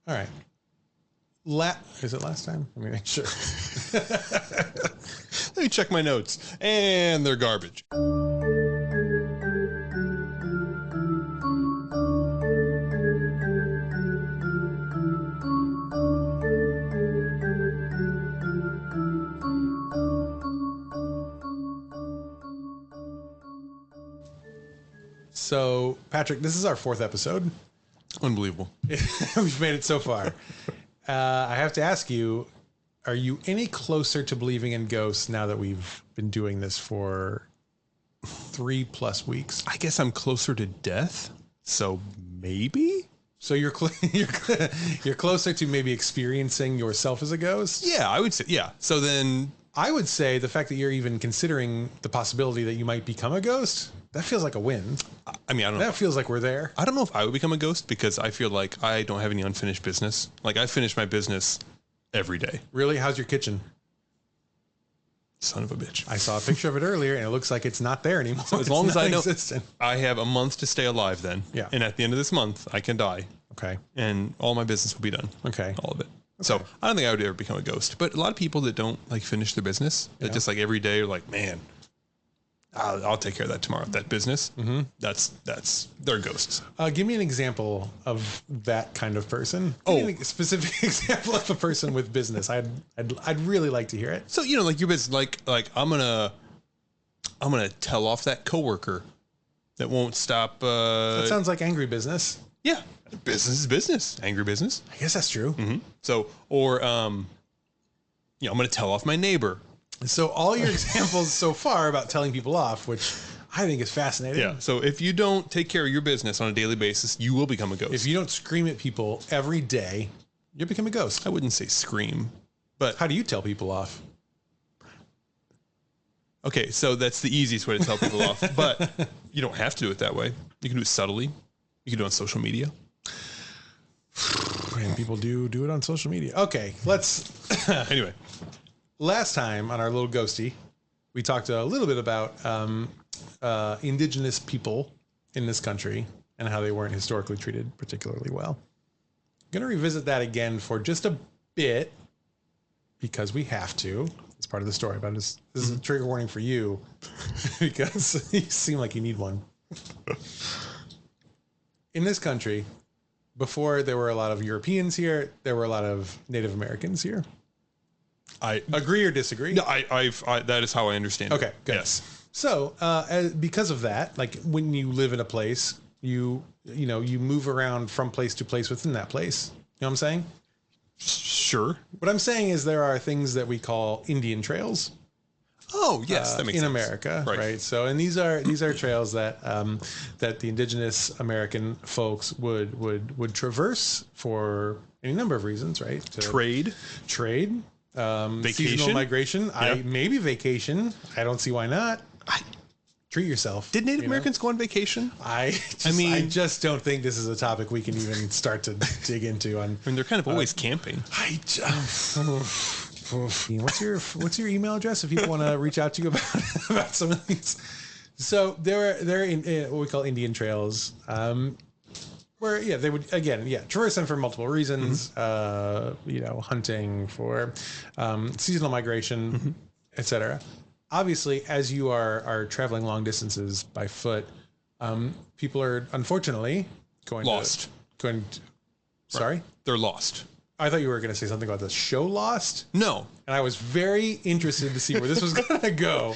All right. Is it last time? Let me make sure. Let me check my notes. And they're garbage. So, Patrick, this is our 4th episode. Unbelievable. We've made it so far. I have to ask you, are you any closer to believing in ghosts now that we've been doing this for 3+ weeks? I guess I'm closer to death. So maybe? So you're closer to maybe experiencing yourself as a ghost? Yeah, I would say, yeah. So then I would say the fact that you're even considering the possibility that you might become a ghost, that feels like a win. I mean, I don't know. That feels like we're there. I don't know if I would become a ghost because I feel like I don't have any unfinished business. Like I finish my business every day. Really? How's your kitchen? Son of a bitch. I saw a picture of it earlier and it looks like it's not there anymore. So as long as I know, existent. I have a month to stay alive then. Yeah. And at the end of this month, I can die. Okay. And all my business will be done. Okay. All of it. Okay. So I don't think I would ever become a ghost. But a lot of people that don't like finish their business, that just like every day are like, man, I'll take care of that tomorrow. That business, that's they're ghosts. Give me an example of that kind of person. Give me a specific example of a person with business. I'd really like to hear it. So you know, like your business, like I'm gonna tell off that coworker that won't stop. That sounds like angry business. Yeah, business is business. Angry business. I guess that's true. So, or I'm gonna tell off my neighbor. So all your examples so far about telling people off, which I think is fascinating. Yeah. So if you don't take care of your business on a daily basis, you will become a ghost. If you don't scream at people every day, you'll become a ghost. I wouldn't say scream, but how do you tell people off? Okay, so that's the easiest way to tell people off, but you don't have to do it that way. You can do it subtly. You can do it on social media. And people do it on social media. Okay, let's anyway. Last time on our little ghosty, we talked a little bit about indigenous people in this country and how they weren't historically treated particularly well. I'm going to revisit that again for just a bit because we have to. It's part of the story, but this is a trigger warning for you because you seem like you need one. In this country, before there were a lot of Europeans here, there were a lot of Native Americans here. I agree or disagree? No, I that is how I understand it. Okay, good. Yes. So, because of that, like when you live in a place, you move around from place to place within that place. You know what I'm saying? Sure. What I'm saying is there are things that we call Indian trails. Oh, yes, that makes sense. In America, right? So, and these are trails that that the indigenous American folks would traverse for any number of reasons, right? Trade. Vacation, seasonal migration. Yeah. Maybe vacation. I don't see why not. Treat yourself. Did Native Americans go on vacation? I just don't think this is a topic we can even start to dig into. I mean, they're kind of always camping. What's your email address if people want to reach out to you about some of these? So they're in what we call Indian trails. Where they would traverse them for multiple reasons, hunting, for seasonal migration, etc. Obviously, as you are traveling long distances by foot, people are unfortunately lost. Sorry, they're lost. I thought you were going to say something about the show Lost. No. And I was very interested to see where this was going to go.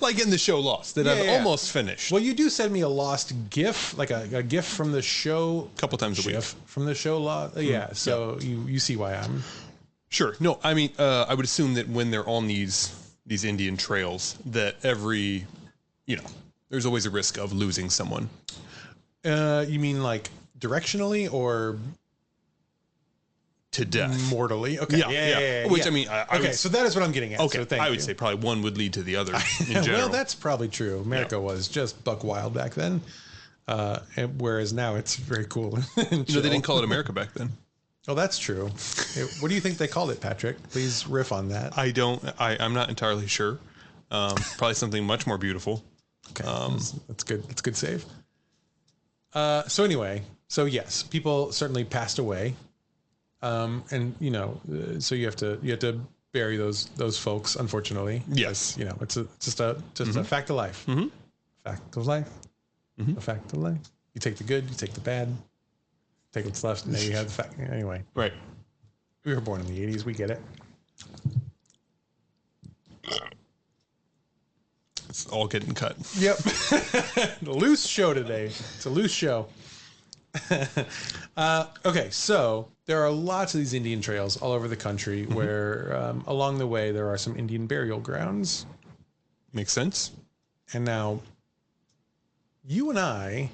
Like in the show Lost that I've almost finished. Well, you do send me a Lost GIF, like a GIF from the show. A couple times a week. From the show Lost. Yeah. So you see why I'm. Sure. No, I mean, I would assume that when they're on these Indian trails that there's always a risk of losing someone. You mean like directionally or to death? Mortally. Okay. Yeah. Which I mean, so that is what I'm getting at. Okay. So I would say probably one would lead to the other in general. Well, that's probably true. America was just buck wild back then. Whereas now it's very cool. They didn't call it America back then. Oh, that's true. What do you think they called it, Patrick? Please riff on that. I'm not entirely sure. Probably something much more beautiful. Okay. That's good. That's a good save. So anyway, yes, people certainly passed away. And so you have to bury those folks, unfortunately. Yes. It's just a fact of life. Mm-hmm. Fact of life. Mm-hmm. A fact of life. You take the good, you take the bad, take what's left, and then you have the fact. Anyway. Right. We were born in the 80s. We get it. It's all getting cut. Yep. The loose show today. It's a loose show. Okay, so there are lots of these Indian trails all over the country where along the way there are some Indian burial grounds. Makes sense. And now you and I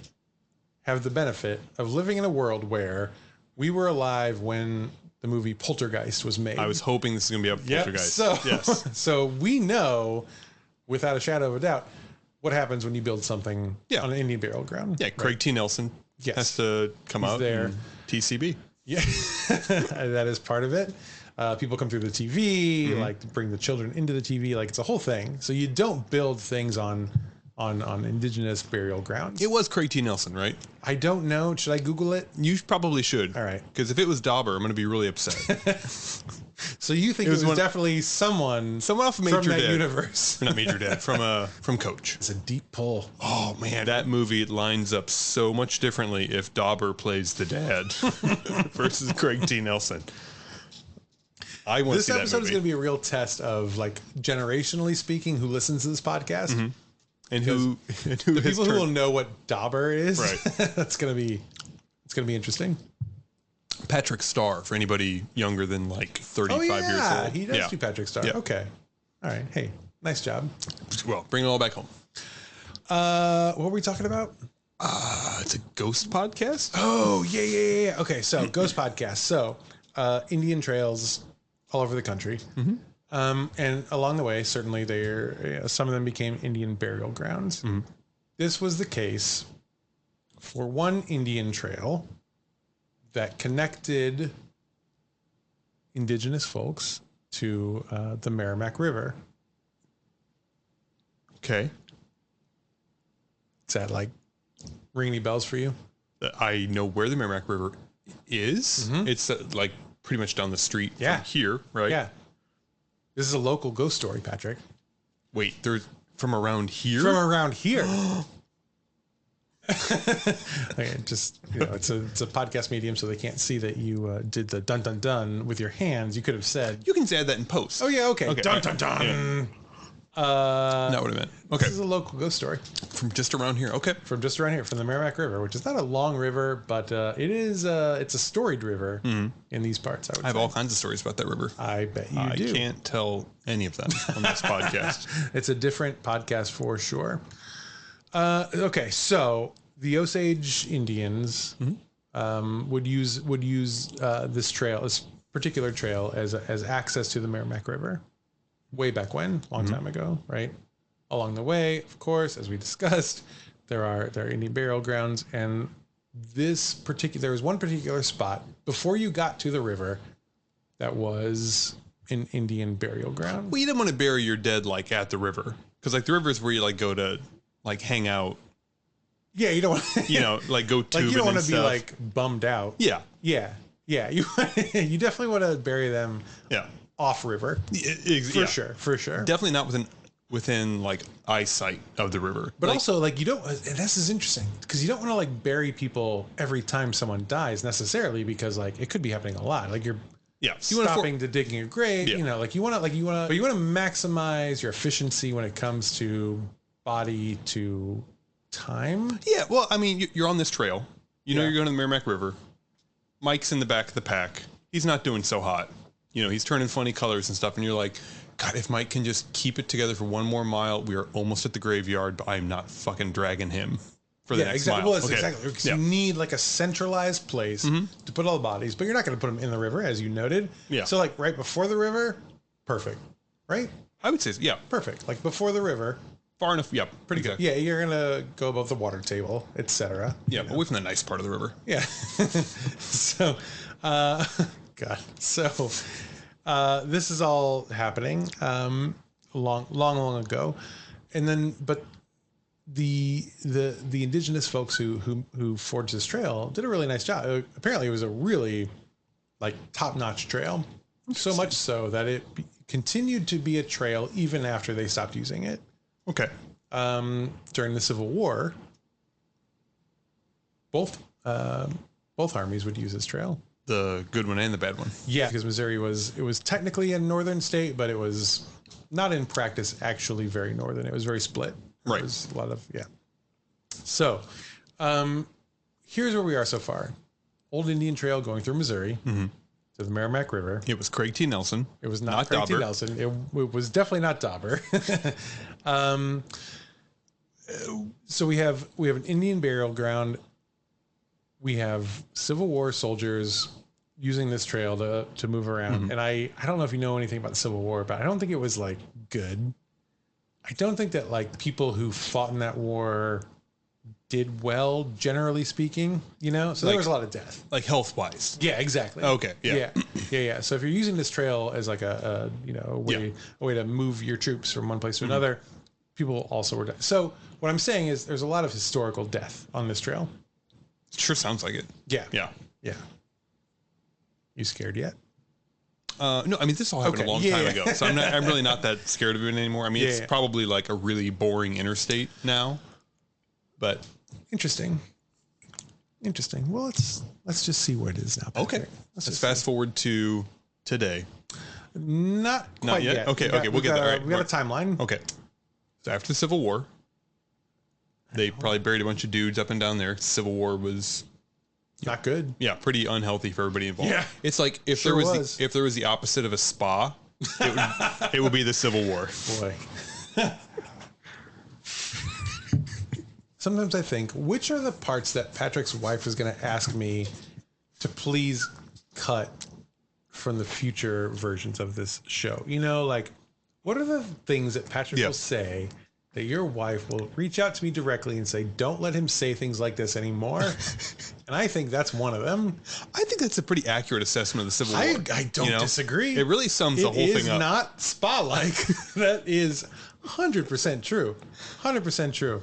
have the benefit of living in a world where we were alive when the movie Poltergeist was made. I was hoping this is going to be a Poltergeist. So, yes. So we know without a shadow of a doubt what happens when you build something on an Indian burial ground. Yeah, Craig T. Nelson has to come out there. TCB. Yeah, that is part of it. People come through the TV, like to bring the children into the TV, like it's a whole thing. So you don't build things on indigenous burial grounds. It was Craig T. Nelson, right? I don't know. Should I Google it? You probably should. All right. Because if it was Dauber, I'm going to be really upset. So you think it was definitely someone off Major from that Dad. Universe? Not Major Dad, from Coach. It's a deep pull. Oh man, that movie lines up so much differently if Dauber plays the dad versus Craig T. Nelson. I want to see that movie. This episode is going to be a real test of, like, generationally speaking, who listens to this podcast. And who the people who will know what Dauber is. Right. It's gonna be interesting. Patrick Starr, for anybody younger than like 35 years old. He does do Patrick Starr. Yeah. Okay. All right. Hey, nice job. Well, bring it all back home. What were we talking about? It's a ghost podcast. Oh, yeah. Okay, so ghost podcast. So Indian trails all over the country. And along the way, certainly some of them became Indian burial grounds. This was the case for one Indian trail that connected indigenous folks to the Merrimack River. Okay. Is that like ring any bells for you? I know where the Merrimack River is. It's like pretty much down the street from here, right? Yeah. This is a local ghost story, Patrick. Wait, there's from around here? From around here. Okay, just it's a podcast medium, so they can't see that you did the dun dun dun with your hands. You could have said. You can add that in post. Oh yeah, okay. Dun dun dun. Yeah. Not what I meant. Okay. This is a local ghost story from just around here. Okay. From just around here, from the Merrimack River, which is not a long river, but it is. It's a storied river in these parts. I have all kinds of stories about that river. I bet you do. I can't tell any of them on this podcast. It's a different podcast for sure. Okay, so the Osage Indians would use this particular trail as access to the Merrimack River. Way back when, long time ago, right? Along the way, of course, as we discussed, there are Indian burial grounds, and there was one particular spot before you got to the river that was an Indian burial ground. Well, you didn't want to bury your dead like at the river, because like the river is where you like go to like hang out. Yeah, you don't want like go tubing. Like you don't want to be stuff. like bummed out. Yeah. You you definitely want to bury them. Yeah. Off river, for sure. Definitely not within like eyesight of the river. But also, like, you don't. And this is interesting because you don't want to like bury people every time someone dies necessarily, because like it could be happening a lot. Like you're stopping to digging a grave. Yeah. But you want to maximize your efficiency when it comes to body to time. Yeah. Well, I mean, you're on this trail. You're going to the Merrimack River. Mike's in the back of the pack. He's not doing so hot. He's turning funny colors and stuff, and you're like, God, if Mike can just keep it together for one more mile, we are almost at the graveyard, but I'm not fucking dragging him for the next mile. Well, exactly. Because you need like a centralized place to put all the bodies, but you're not going to put them in the river, as you noted. Yeah. So like right before the river, perfect, right? I would say, yeah. Perfect. Like before the river. Far enough, yeah. Pretty good. Yeah, you're going to go above the water table, etc. Yeah, away from the nice part of the river. Yeah. So, God. So, this is all happening long ago, and then but the indigenous folks who forged this trail did a really nice job. Apparently, it was a really like top-notch trail. So much so that it continued to be a trail even after they stopped using it. Okay. During the Civil War, both armies would use this trail. The good one and the bad one. Yeah, because Missouri was technically a northern state, but it was not in practice actually very northern. It was very split. Right. There was a lot of So, here's where we are so far. Old Indian Trail going through Missouri to the Merrimack River. It was Craig T. Nelson. It was not Craig T. Dauber. Nelson. It was definitely not Dauber. So we have an Indian burial ground. We have Civil War soldiers using this trail to move around. And I don't know if you know anything about the Civil War, but I don't think it was like good. I don't think that like people who fought in that war did well, generally speaking, so like, there was a lot of death. Like health wise. Yeah, exactly. Okay. Yeah. Yeah. So if you're using this trail as like a way to move your troops from one place to another, people also were dead. So what I'm saying is there's a lot of historical death on this trail. Sure sounds like it. Yeah. Yeah. Yeah. You scared yet? No, I mean, this all happened a long time ago, so I'm really not that scared of it anymore. I mean, it's probably like a really boring interstate now, but interesting. Well, let's just see where it is now, Patrick. Okay. Let's fast forward to today. Not quite yet. Okay. We'll get there. We got a timeline. Okay. So after the Civil War, they probably buried a bunch of dudes up and down there. Civil War was not good. Yeah, pretty unhealthy for everybody involved. Yeah. It's like if there was the opposite of a spa, it would be the Civil War. Boy. Sometimes I think, which are the parts that Patrick's wife is going to ask me to please cut from the future versions of this show? Like, what are the things that Patrick will say that your wife will reach out to me directly and say, don't let him say things like this anymore? And I think that's one of them. I think that's a pretty accurate assessment of the Civil War. I don't disagree. It really sums the whole thing up. It is not spa-like. That is 100% true. 100% true.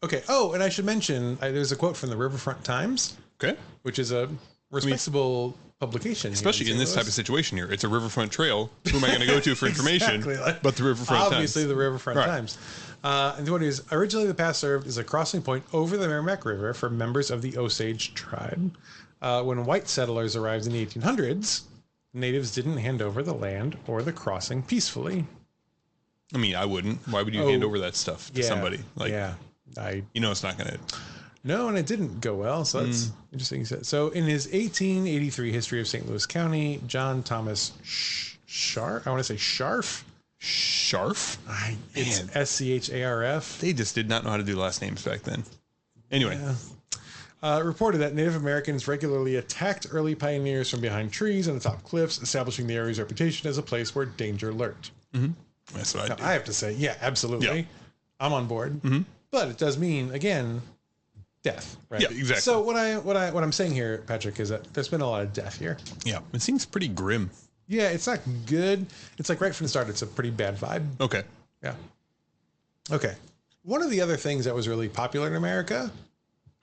Okay. Oh, and I should mention, there's a quote from the Riverfront Times. Okay. Which is a respectable publication. Especially in this type of situation here. It's a riverfront trail. Who am I going to go to for information? But the Riverfront Times. Obviously the Riverfront Times. And what it is, originally the pass served as a crossing point over the Merrimack River for members of the Osage tribe. When white settlers arrived in the 1800s, natives didn't hand over the land or the crossing peacefully. I mean, I wouldn't. Why would you hand over that stuff to somebody? Like, it's not going to. No, and it didn't go well. So that's interesting. So in his 1883 History of St. Louis County, John Thomas Scharf, I want to say Scharf. Scharf? It's Scharf. They just did not know how to do last names back then. Anyway. Reported that Native Americans regularly attacked early pioneers from behind trees and atop cliffs, establishing the area's reputation as a place where danger lurked. That's what I have to say, absolutely. Yeah. I'm on board. But it does mean, again, death, right? Yeah, exactly. So what I'm saying here, Patrick, is that there's been a lot of death here. Yeah, it seems pretty grim. Yeah, it's not good. It's like right from the start, it's a pretty bad vibe. Okay. Yeah. Okay. One of the other things that was really popular in America,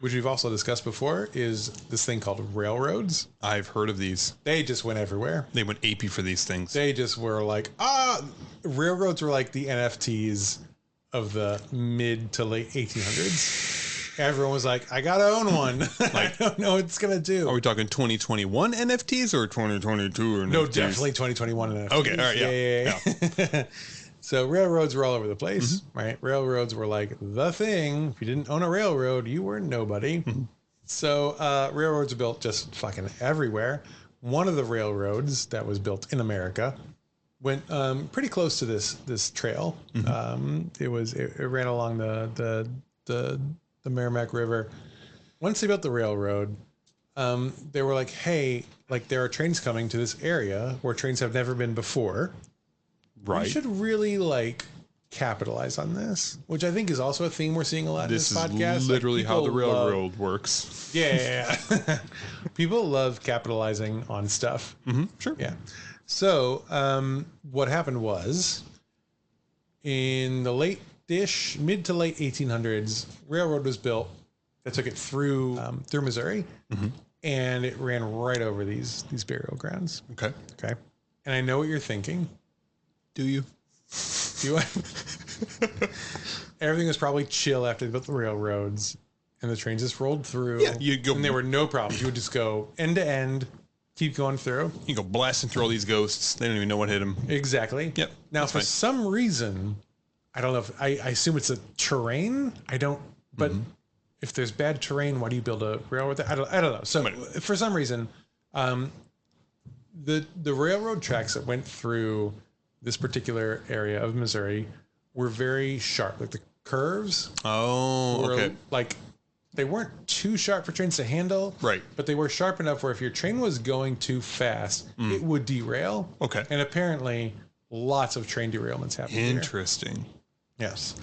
which we've also discussed before, is this thing called railroads. I've heard of these. They just went everywhere. They went apey for these things. They just were like, railroads were like the NFTs of the mid to late 1800s. Everyone was like, I gotta own one. I don't know what it's gonna do. Are we talking 2021 NFTs or 2022 NFTs? No, definitely 2021 NFTs. Okay, all right, yeah. So railroads were all over the place, right? Railroads were like the thing. If you didn't own a railroad, you were nobody. So railroads were built just fucking everywhere. One of the railroads that was built in America went pretty close to this trail. It ran along the Merrimack River. Once they built the railroad, they were like, hey, like there are trains coming to this area where trains have never been before. Right. We should really like capitalize on this, which I think is also a theme we're seeing a lot in this podcast. This is literally how the railroad works. Yeah. People love capitalizing on stuff. Sure. Yeah. So what happened was in the mid to late 1800s, railroad was built that took it through Missouri. and it ran right over these burial grounds. Okay. Okay. And I know what you're thinking. Do you? Everything was probably chill after they built the railroads, and the trains just rolled through. Yeah, you go, and there were no problems. You would just go end to end, keep going through. You go blasting through all these ghosts. They don't even know what hit them. Exactly. Yep. Now, for some reason, I don't know if I assume it's a terrain. I don't, but if there's bad terrain, why do you build a railroad there? I don't know. So for some reason, the railroad tracks that went through this particular area of Missouri were very sharp. Like the curves. Oh, were okay. Like they weren't too sharp for trains to handle. Right. But they were sharp enough where if your train was going too fast, it would derail. Okay. And apparently lots of train derailments happen. Interesting. Here. Yes.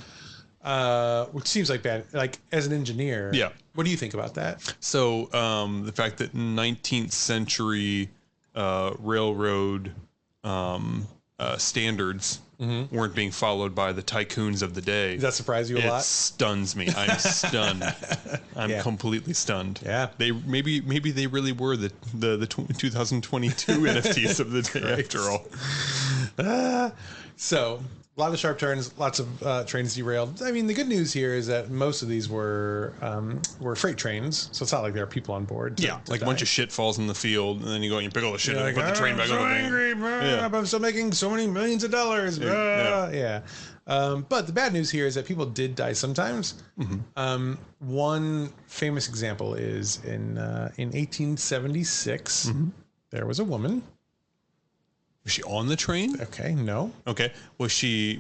Which seems like bad. Like as an engineer. Yeah. What do you think about that? So the fact that 19th century railroad standards weren't being followed by the tycoons of the day. Does that surprise you a lot? It stuns me. I'm stunned. I'm completely stunned. Yeah. They maybe they really were the 2022 NFTs of the day after all. So a lot of sharp turns, lots of trains derailed. I mean, the good news here is that most of these were freight trains, so it's not like there are people on board. To like a bunch of shit falls in the field, and then you go and you pick all the shit and put the train back on the thing. Angry, but I'm still making so many millions of dollars. Yeah. But the bad news here is that people did die sometimes. One famous example is in 1876, there was a woman. Was she on the train? Okay, no. Okay. Was she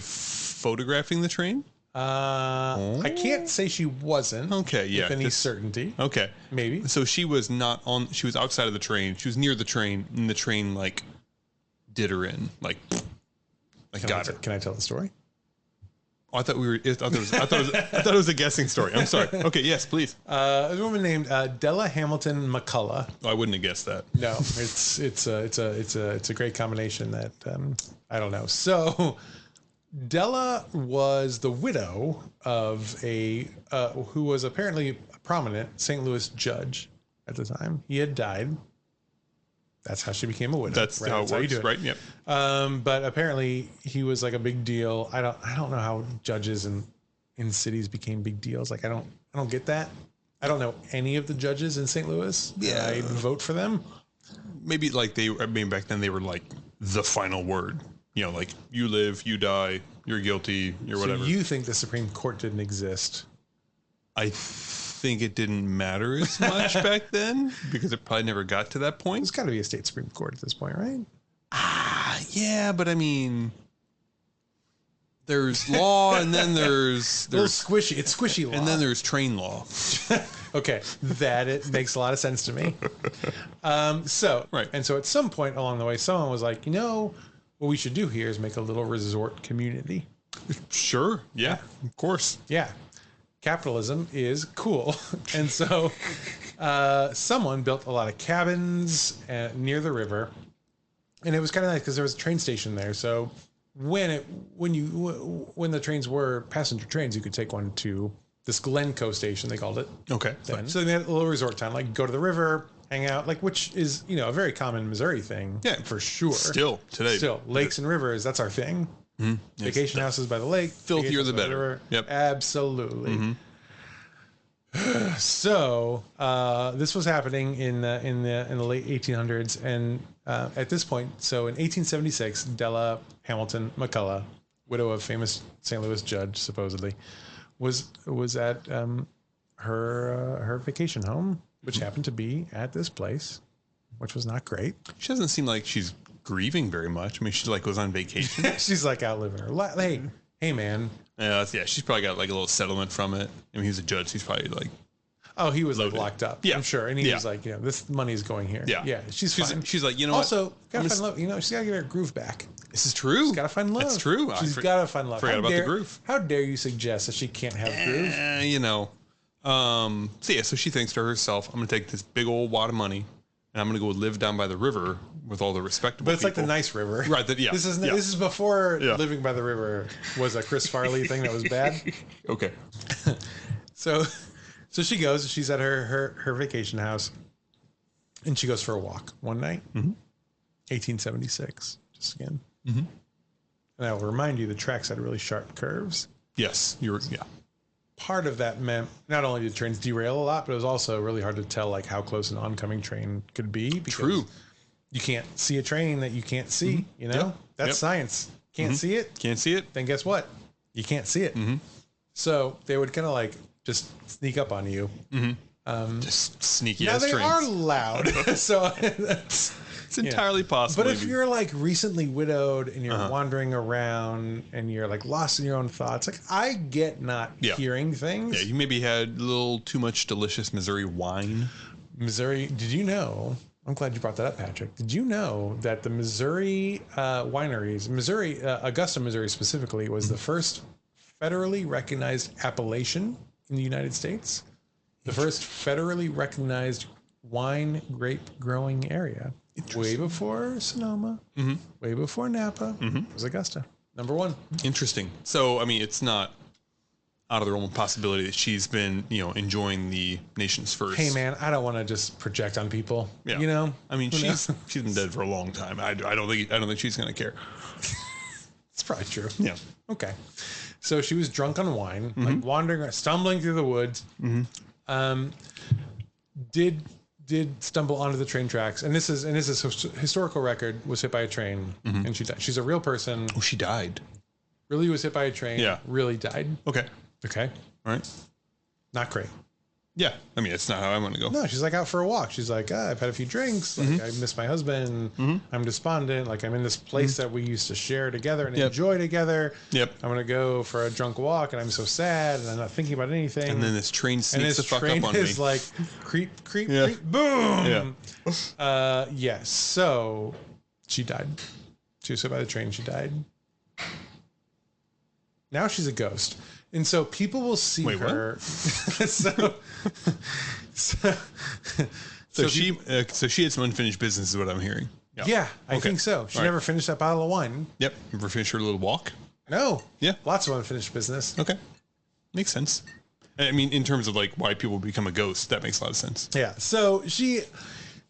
photographing the train? I can't say she wasn't. Okay, yeah. With any certainty. Okay. Maybe. So she was not on, she was outside of the train. She was near the train, and the train like did her in. Like got her. Can I tell the story? Oh, I thought it was a guessing story. I'm sorry. Okay, yes, please. There's a woman named Della Hamilton McCullough. I wouldn't have guessed that. No, it's a great combination that I don't know. So Della was the widow of a who was apparently a prominent St. Louis judge at the time. He had died. That's how she became a widow. That's how it works, right? Yep. But apparently he was like a big deal. I don't know how judges in cities became big deals. Like I don't get that. I don't know any of the judges in St. Louis. Yeah. I'd vote for them. Maybe like back then they were like the final word. You know, like you live, you die, you're guilty, you're whatever. So you think the Supreme Court didn't exist? I think it didn't matter as much back then because it probably never got to that point. There's got to be a state Supreme Court at this point, right? Yeah, but I mean, there's law, and then there's squishy. It's squishy law, and then there's train law. Okay, it makes a lot of sense to me. Right, and so at some point along the way, someone was like, what we should do here is make a little resort community. Sure. Yeah. Of course. Yeah. Capitalism is cool. And so someone built a lot of cabins near the river, and it was kind of nice because there was a train station there. So when the trains were passenger trains, you could take one to this Glencoe station, they called it. Okay. So they had a little resort town, like go to the river, hang out, like, which is, a very common Missouri thing. Yeah, for sure. Still today. Lakes and rivers, that's our thing. Mm-hmm. Vacation houses by the lake. Filthier the better. Yep. Absolutely. Mm-hmm. So this was happening in the late 1800s, and at this point, so in 1876, Della Hamilton McCullough, widow of famous St. Louis judge, supposedly, was at her vacation home, which happened to be at this place, which was not great. She doesn't seem like she's grieving very much. I mean, she like was on vacation. She's like out living her life. Hey, man. Yeah, she's probably got like a little settlement from it. I mean, he's a judge. He's probably like, he was like locked up. Yeah, I'm sure. And he was like, this money is going here. Yeah. She's fine. She's like, also, gotta find love. She's gotta get her groove back. This is true. She's gotta find love. It's true. She's gotta find love. Forgot about the groove. How dare you suggest that she can't have groove? So she thinks to herself, I'm going to take this big old wad of money and I'm going to go live down by the river with all the respectable people. But it's like the nice river. Right. This is before living by the river was a Chris Farley thing that was bad. Okay. So So she goes. She's at her vacation house, and she goes for a walk one night. 1876. Just again. And I will remind you, the tracks had really sharp curves. Yes, Part of that meant not only did trains derail a lot, but it was also really hard to tell like how close an oncoming train could be. Because True. You can't see a train that you can't see. You know, that's science. Can't see it. Can't see it. Then guess what? You can't see it. So they would kind of like just sneak up on you. Just sneaky Now ass they trains. are loud, so that's. It's entirely possible. But if you're like recently widowed and you're wandering around and you're like lost in your own thoughts, like I get not hearing things. Yeah, you maybe had a little too much delicious Missouri wine. Missouri, did you know? I'm glad you brought that up, Patrick. Did you know that the Missouri wineries, Augusta, Missouri specifically, was the first federally recognized appellation in the United States? The first federally recognized wine grape growing area. Way before Sonoma, way before Napa, was Augusta. Number one. Interesting. So, I mean, it's not out of the realm of possibility that she's been, enjoying the nation's first. Hey, man, I don't want to just project on people. Yeah. You know, I mean, she's been dead for a long time. I don't think she's gonna care. It's probably true. Yeah. Okay. So she was drunk on wine, like wandering, stumbling through the woods. Did stumble onto the train tracks, and this is historical record. Was hit by a train, and she died. She's a real person. Oh, she died. Really was hit by a train. Yeah. Really died. Okay. Okay. All right. Not great. Yeah. I mean, it's not how I'm going to go. No, she's like out for a walk. She's like, I've had a few drinks. Like, I miss my husband. I'm despondent. Like, I'm in this place that we used to share together and enjoy together. Yep. I'm going to go for a drunk walk, and I'm so sad, and I'm not thinking about anything. And then this train sneaks the fuck up on me. Is like, creep, creep, boom. Yeah. Yes. So she died. She was hit by the train. She died. Now she's a ghost. And so people will see her. so she had some unfinished business, is what I'm hearing. Yeah, I think so. She never finished that bottle of wine. Yep. Ever finished her little walk? No. Yeah. Lots of unfinished business. Okay. Makes sense. I mean, in terms of like why people become a ghost, that makes a lot of sense. Yeah. So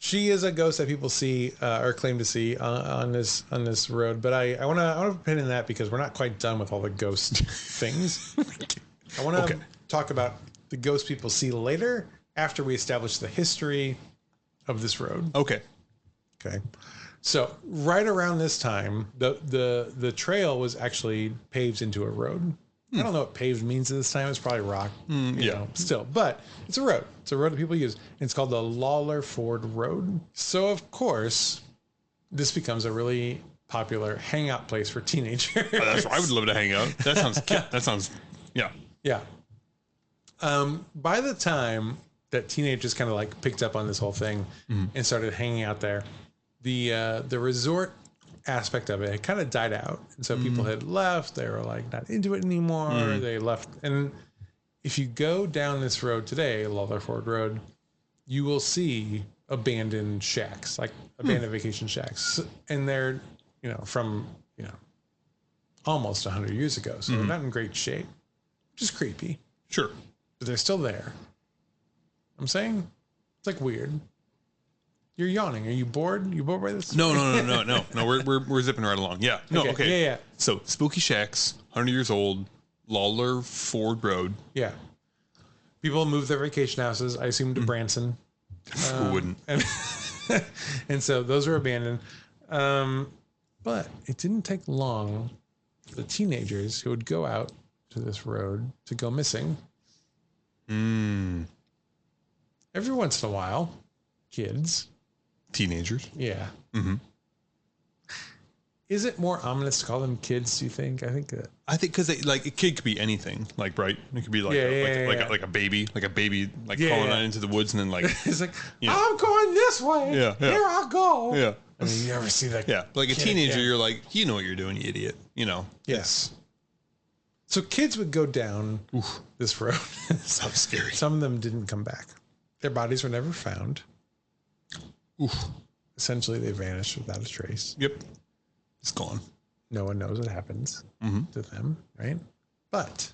she is a ghost that people see or claim to see on this road. But I want to pin in that because we're not quite done with all the ghost things. I want to talk about the ghosts people see later after we establish the history of this road. Okay. Okay. So right around this time, the trail was actually paved into a road. I don't know what paved means at this time. It's probably rock, you know, still. But it's a road. It's a road that people use. It's called the Lawler Ford Road. So, of course, this becomes a really popular hangout place for teenagers. Oh, that's where I would love to hang out. That sounds, yeah. Yeah. By the time that teenagers kind of like picked up on this whole thing and started hanging out there, the resort aspect of it had kind of died out, and so people had left. They were like not into it anymore. They left. And if you go down this road today, Lawler Ford Road, you will see abandoned shacks, like abandoned vacation shacks, and they're from almost 100 years ago, so they're not in great shape. Just creepy. Sure, but they're still there. I'm saying it's like weird. You're yawning. Are you bored? You bored by this? No. We're zipping right along. Yeah. No. Okay. Yeah. So spooky shacks, 100 years old, Lawler Ford Road. Yeah. People moved their vacation houses, I assume, to Branson. Who wouldn't? And so those were abandoned. But it didn't take long for the teenagers who would go out to this road to go missing. Every once in a while, kids. Teenagers. Yeah. Is it more ominous to call them kids, do you think? I think because like a kid could be anything, like, right? It could be like a baby, crawling out into the woods and then like it's like I'm going this way. Yeah. Here I go. Yeah. I mean, you ever see that? Yeah. Like a teenager, you're like, you know what you're doing, you idiot. Yes. So kids would go down this road. Sounds scary. Some of them didn't come back. Their bodies were never found. Essentially, they vanished without a trace. Yep. It's gone. No one knows what happens to them, right? But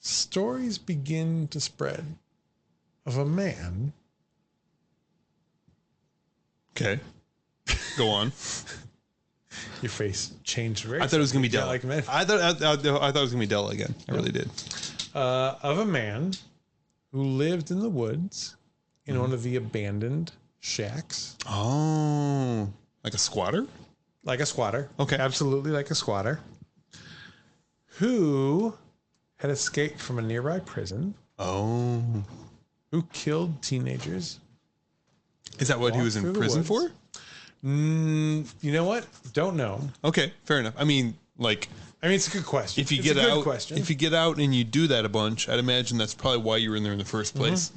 stories begin to spread of a man. Okay. Go on. Your face changed very. I thought it was going to be Della. Like men. I thought it was going to be Della again. I really did. Of a man who lived in the woods in one of the abandoned shacks. Oh, like a squatter? Like a squatter. Okay. Absolutely like a squatter. Who had escaped from a nearby prison. Oh. Who killed teenagers. Is that what he was in prison for? You know what? Don't know. Okay, fair enough. I mean, it's a good question. If you get out and you do that a bunch, I'd imagine that's probably why you were in there in the first place.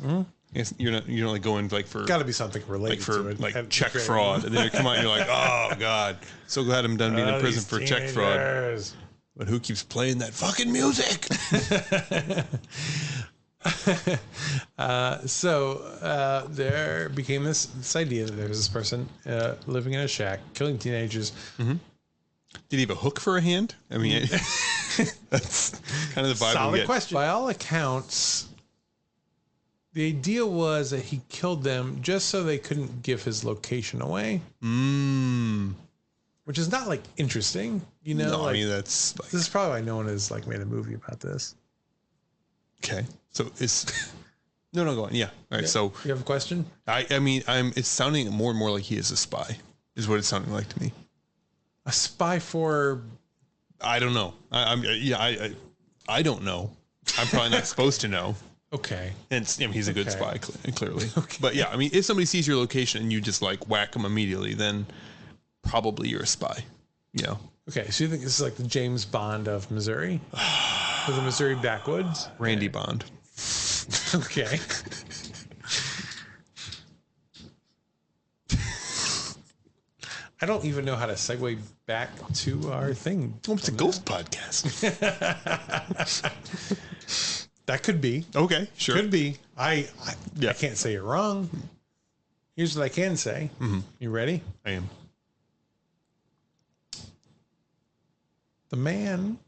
You're not like going for got to be something related to it, like check fraud, and then you come out and you're like, oh god, so glad I'm done being in prison for check fraud. But who keeps playing that fucking music? So there became this idea that there was this person living in a shack, killing teenagers. Mm-hmm. Did he have a hook for a hand? I mean, that's kind of the vibe. Solid question. By all accounts, the idea was that he killed them just so they couldn't give his location away. Which is not like interesting, you know. No, like, I mean this is probably why no one has like made a movie about this. Okay, so it's no, go on. Yeah, all right. Yeah. So you have a question? I mean, it's sounding more and more like he is a spy. Is what it's sounding like to me. A spy for? I don't know. I don't know. I'm probably not supposed to know. Okay. And he's a good spy, clearly. Okay. But yeah, I mean, if somebody sees your location and you just like whack them immediately, then probably you're a spy. Yeah. Okay, so you think this is like the James Bond of Missouri? Or the Missouri backwoods? Randy Bond. Okay. I don't even know how to segue back to our thing. Oh, it's a ghost podcast. That could be. Okay, sure. Could be. I can't say you're wrong. Here's what I can say. Mm-hmm. You ready? I am. The man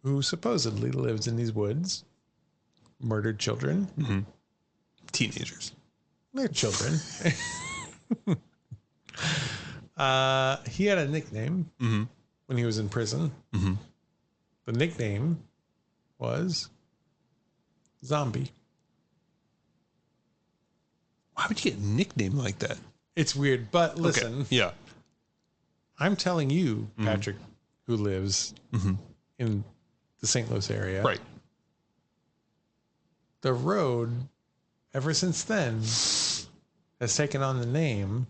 who supposedly lives in these woods, murdered children. Mm-hmm. Teenagers. They're children. He had a nickname when he was in prison. Mm-hmm. The nickname was Zombie. Why would you get a nickname like that? It's weird, but listen. Okay. Yeah. I'm telling you, Patrick, who lives in the St. Louis area. Right. The road, ever since then, has taken on the name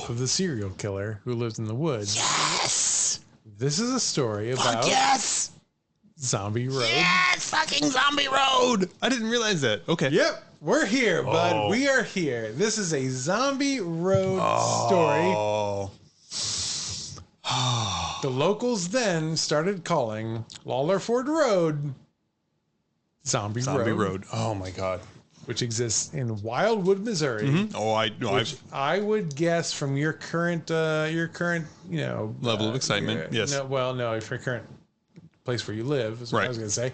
of the serial killer who lives in the woods. Yes! This is a story about Zombie Road. Yes! Fucking Zombie Road! I didn't realize that. Okay. Yep. We're here, bud. We are here. This is a Zombie Road story. The locals then started calling Lawlerford Road Zombie Road. Oh my God. Which exists in Wildwood, Missouri. Mm-hmm. Oh, I know. I would guess from your current, level of excitement. Yes. No, if your current place where you live is what I was going to say.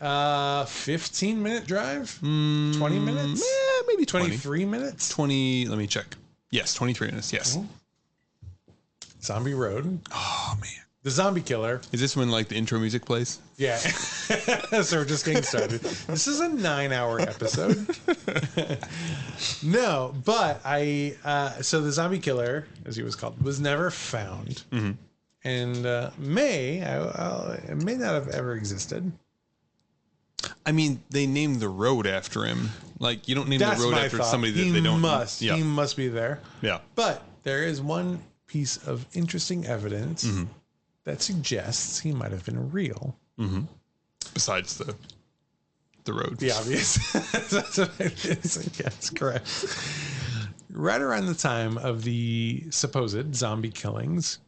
15-minute drive? 20 minutes? Yeah, maybe 23 minutes? 20. Let me check. Yes, 23 minutes. Yes. Mm-hmm. Zombie Road. Oh man. The zombie killer. Is this when like the intro music plays? Yeah. So we're just getting started. This is a 9-hour episode. No, but so the zombie killer, as he was called, was never found. Mm-hmm. And may not have ever existed. I mean, they named the road after him. Like, you don't name the road after somebody that they don't. He must be there. Yeah. But there is one piece of interesting evidence that suggests he might have been real. Mm-hmm. Besides the road. The obvious. That's what it is. Yes, correct. Right around the time of the supposed zombie killings,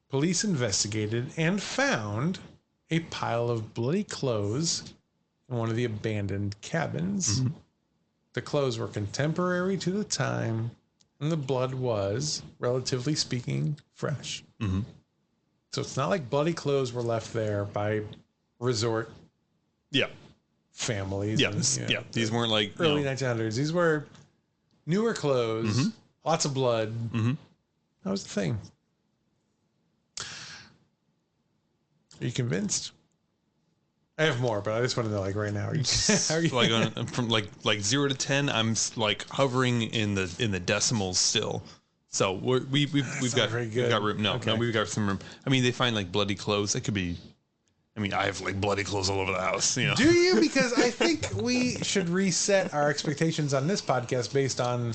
police investigated and found a pile of bloody clothes in one of the abandoned cabins. Mm-hmm. The clothes were contemporary to the time, and the blood was, relatively speaking, fresh. Mm-hmm. So it's not like bloody clothes were left there by resort Yeah. families. Yeah. And, These weren't like early 1900s. These were newer clothes, lots of blood. That was the thing. Are you convinced? I have more, but I just want to know, like, right now. Are you like from like 0 to 10? I'm like hovering in the decimals still. So we've got room. No, we've got some room. I mean, they find like bloody clothes. It could be. I mean, I have like bloody clothes all over the house. You know. Do you? Because I think we should reset our expectations on this podcast based on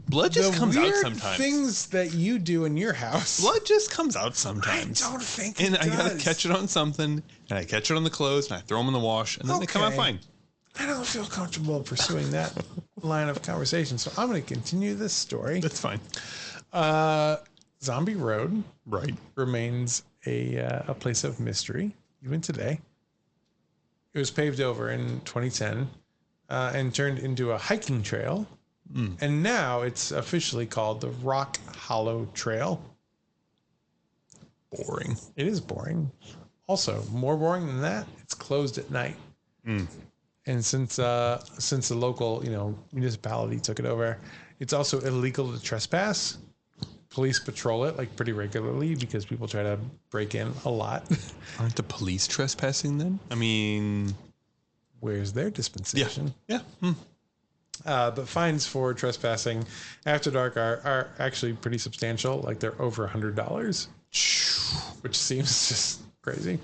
blood just comes out weird sometimes. Things that you do in your house. Blood just comes out sometimes. I don't think and it I gotta does. catch it on something, and I catch it on the clothes, and I throw them in the wash, and then they come out fine. I don't feel comfortable pursuing that line of conversation, so I'm going to continue this story. That's fine. Zombie Road, right, remains a place of mystery even today. It was paved over in 2010 and turned into a hiking trail, and now it's officially called the Rock Hollow Trail. Boring. It is boring. Also, more boring than that, it's closed at night. And since the local municipality took it over, it's also illegal to trespass. Police patrol it like pretty regularly because people try to break in a lot. Aren't the police trespassing then? I mean, where's their dispensation? Yeah. But fines for trespassing after dark are actually pretty substantial. Like they're over $100, which seems just crazy.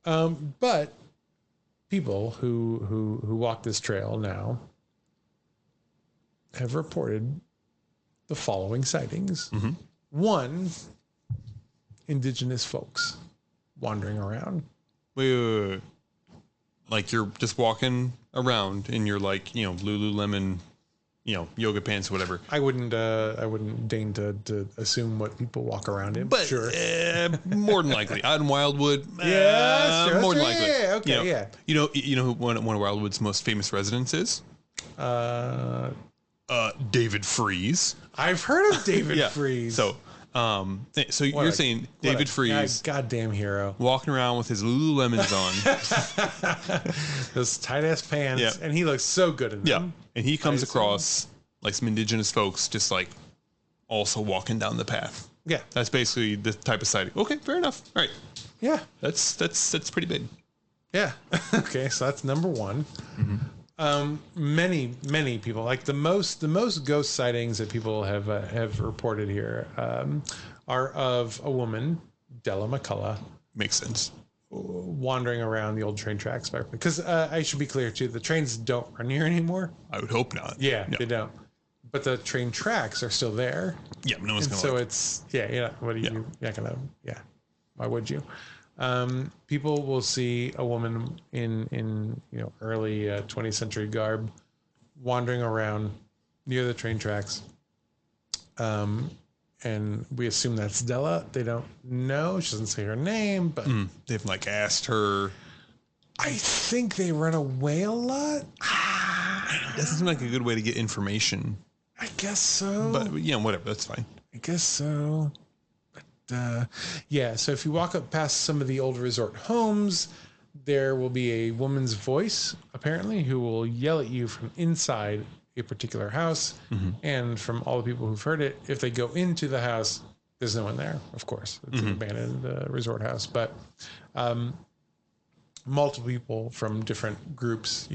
But people who walk this trail now have reported the following sightings. One, indigenous folks wandering around. Wait. Like you're just walking around in your like, Lululemon, yoga pants or whatever. I wouldn't deign to assume what people walk around in. But sure. More than likely. Out in Wildwood. Yeah, more than likely. Yeah, okay, You know who one of Wildwood's most famous residents is? David Freeze. I've heard of David Freeze. So, you're saying David Freeze, goddamn hero, walking around with his Lululemons on, those tight ass pants, and he looks so good in them. Yeah, and he comes across like some indigenous folks just like also walking down the path. Yeah, that's basically the type of sighting. Okay, fair enough. All right. Yeah, that's pretty big. Yeah. Okay, so that's number one. Many people, like the most ghost sightings that people have reported here are of a woman, Della McCullough. Makes sense. Wandering around the old train tracks. Because I should be clear too, the trains don't run here anymore. I would hope not. Yeah, they don't. But the train tracks are still there. Yeah, no one's gonna. So it's what are you? You're not gonna. Yeah, why would you? People will see a woman in early 20th century garb wandering around near the train tracks. And we assume that's Della. They don't know. She doesn't say her name, but they've like asked her. I think they run away a lot. Doesn't seem like a good way to get information. I guess so. But whatever. That's fine. I guess so. So if you walk up past some of the old resort homes, there will be a woman's voice, apparently, who will yell at you from inside a particular house. And from all the people who've heard it, if they go into the house, there's no one there, of course. It's an abandoned resort house. But multiple people from different groups,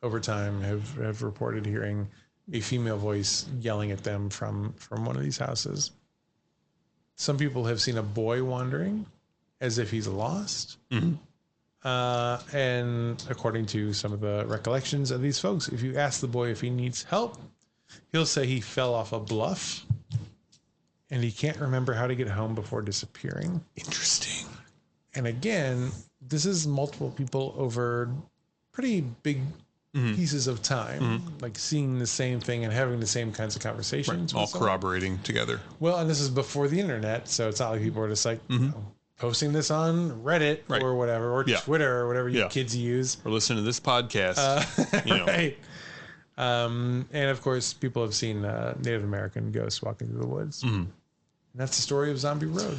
over time have reported hearing a female voice yelling at them from one of these houses. Some people have seen a boy wandering as if he's lost. And according to some of the recollections of these folks, if you ask the boy if he needs help, he'll say he fell off a bluff and he can't remember how to get home before disappearing. Interesting. And again, this is multiple people over pretty big pieces of time, like seeing the same thing and having the same kinds of conversations. All corroborating together. Well, and this is before the internet, so it's not like people are just like posting this on Reddit or whatever, or Twitter or whatever you kids use. Or listening to this podcast. Right. And of course, people have seen Native American ghosts walking through the woods. And that's the story of Zombie Road.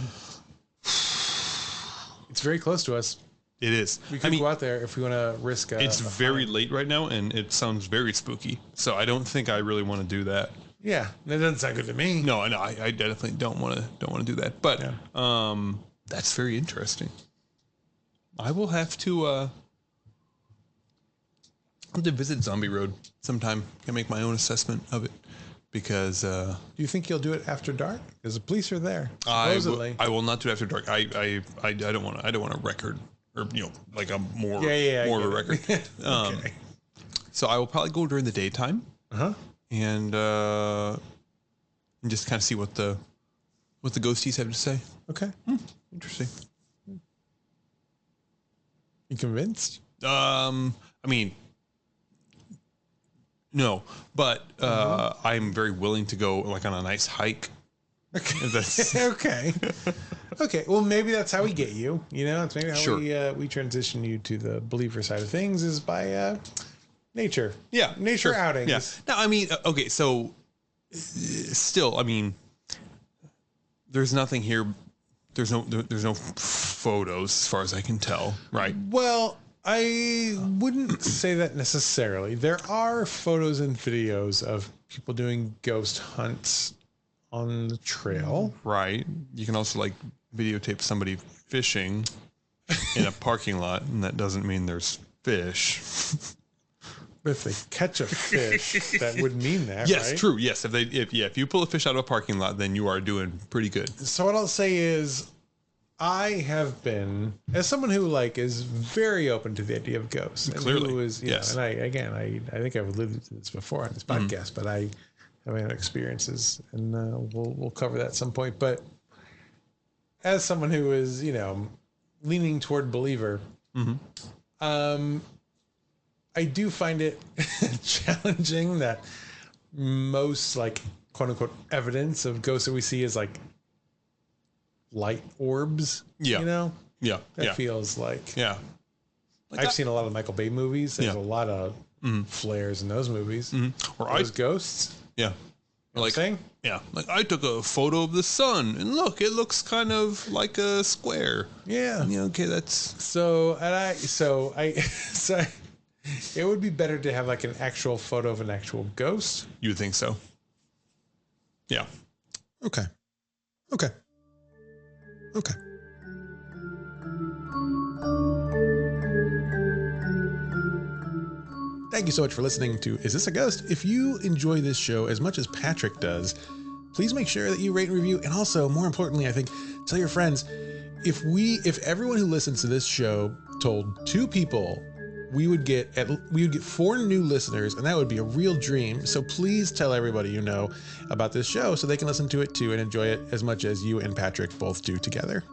It's very close to us. It is. We could go out there if we want to risk. It's very late right now, and it sounds very spooky. So I don't think I really want to do that. Yeah, that doesn't sound good to me. No, I definitely don't want to do that. But that's very interesting. I will have to visit Zombie Road sometime and make my own assessment of it. Because do you think you'll do it after dark? Because the police are there. Supposedly, I will not do it after dark. I don't want a record, or like a more of a record. Okay. So I will probably go during the daytime. And just kind of see what the ghosties have to say. Okay. Interesting. You convinced? I mean, no, but I'm very willing to go like on a nice hike. Okay. Okay. Okay. Well, maybe that's how we get you. It's maybe how we transition you to the believer side of things is by nature. Yeah. Nature outings. Yeah. No, I mean, okay. So still, I mean, there's nothing here. There's no photos as far as I can tell. Right. Well, I wouldn't say that necessarily. There are photos and videos of people doing ghost hunts on the trail. Right. You can also like videotape somebody fishing in a parking lot, and that doesn't mean there's fish. But if they catch a fish, that would mean that, yes, right? True. Yes, if you pull a fish out of a parking lot, then you are doing pretty good. So what I'll say is, I have been, as someone who is very open to the idea of ghosts, and clearly, who is, yes. And I think I've alluded to this before on this podcast, but I have had experiences, and we'll cover that at some point. But as someone who is, leaning toward believer, I do find it challenging that most quote unquote evidence of ghosts that we see is light orbs. Yeah. That feels like. Yeah. I've seen a lot of Michael Bay movies. There's a lot of flares in those movies. Or those ghosts. Yeah. Saying? Yeah. Like I took a photo of the sun and look, it looks kind of like a square. Yeah. Okay, that's so it would be better to have an actual photo of an actual ghost. You would think so? Yeah. Okay. Thank you so much for listening to Is This a Ghost? If you enjoy this show as much as Patrick does, please make sure that you rate and review, and also, more importantly, I think, tell your friends. If everyone who listens to this show told 2 people, we would get 4 new listeners, and that would be a real dream. So please tell everybody you know about this show so they can listen to it too and enjoy it as much as you and Patrick both do together.